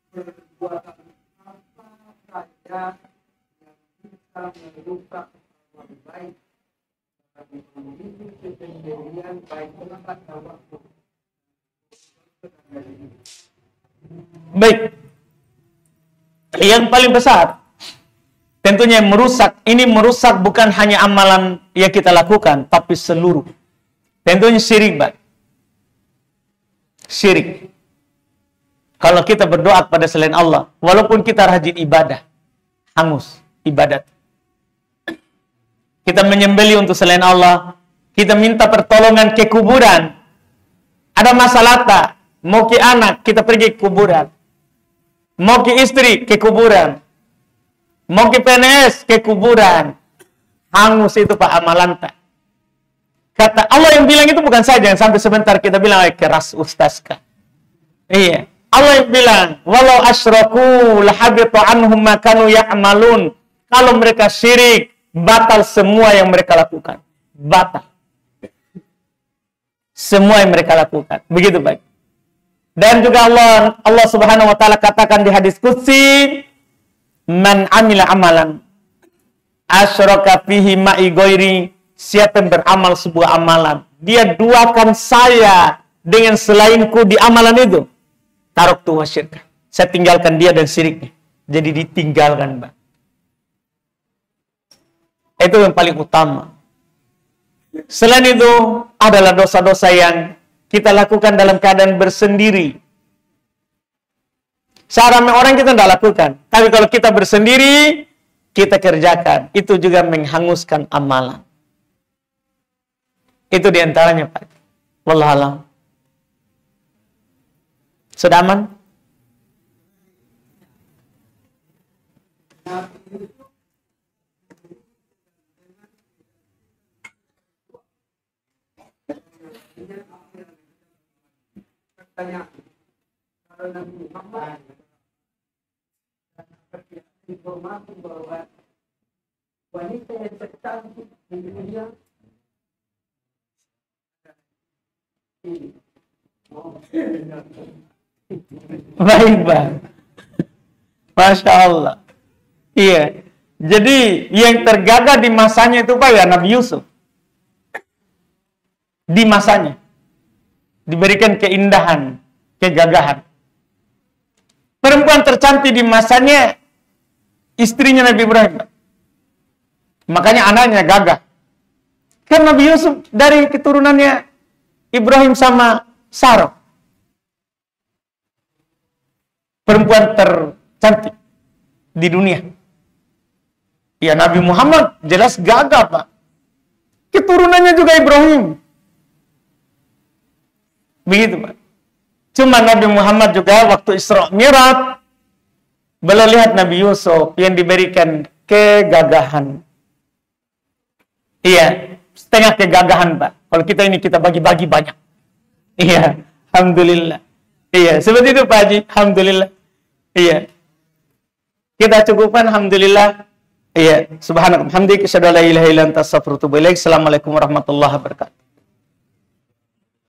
Perbuatan apa saja yang bisa merusak orang baik bagi kondisi kesendirian baik tempat dan waktu. Baik. Yang paling besar tentunya merusak, ini merusak bukan hanya amalan yang kita lakukan, tapi seluruh. Tentunya syirik, Pak. Syirik. Kalau kita berdoa kepada selain Allah, walaupun kita rajin ibadah, hangus ibadat. Kita menyembelih untuk selain Allah, kita minta pertolongan ke kuburan. Ada masalah tak? Mau ke anak, kita pergi ke kuburan. Mau ke istri, ke kuburan. Mau ke PNS, ke kuburan. Hangus itu Pak amalan tak. Kata Allah yang bilang itu bukan saja yang sampai sebentar kita bilang keras ustaz kah. Iya. Allah yang bilang, walau asyraku lahabitu anhum ma kanu ya'malun. Kalau mereka syirik, batal semua yang mereka lakukan. Batal. Semua yang mereka lakukan. Begitu baik. Dan juga Allah Subhanahu wa taala katakan di hadis qudsi, man amila amalan asyraka fihi ma'i ghairi, siapa yang beramal sebuah amalan, dia duakan saya dengan selainku di amalan itu, taraktu wa syirka, saya tinggalkan dia dan syiriknya. Jadi ditinggalkan, Pak. Itu yang paling utama. Selain itu adalah dosa-dosa yang kita lakukan dalam keadaan bersendiri. Seramai orang kita tidak lakukan. Tapi kalau kita bersendiri, kita kerjakan. Itu juga menghanguskan amalan. Itu diantaranya, Pak. Wallahualam. Sudah aman? Tanya, kalau Nabi Muhammad informasi bahwa wanita yang tercantik di dunia baik, Bang. Masya Allah. Iya. Jadi yang tergagah di masanya itu Pak ya Nabi Yusuf. Di masanya diberikan keindahan, kegagahan. Perempuan tercantik di masanya istrinya Nabi Ibrahim. Makanya anaknya gagah. Kan Nabi Yusuf dari keturunannya Ibrahim sama Sarah. Perempuan tercantik di dunia. Ya Nabi Muhammad jelas gagah, Pak. Keturunannya juga Ibrahim. Begitu, Pak. Cuma Nabi Muhammad juga waktu Isra Mi'raj beliau lihat Nabi Yusuf yang diberikan kegagahan. Iya, setengah kegagahan, Pak. Kalau kita ini kita bagi-bagi banyak. Iya, alhamdulillah. Iya, seperti itu Pak Haji. Alhamdulillah. Iya. Kita cukupkan, alhamdulillah. Iya, subhanallahi wa bihamdihi, asyhadu an la ilaha illa anta, astaghfiruka wa atubu ilaik. Assalamualaikum warahmatullahi wabarakatuh.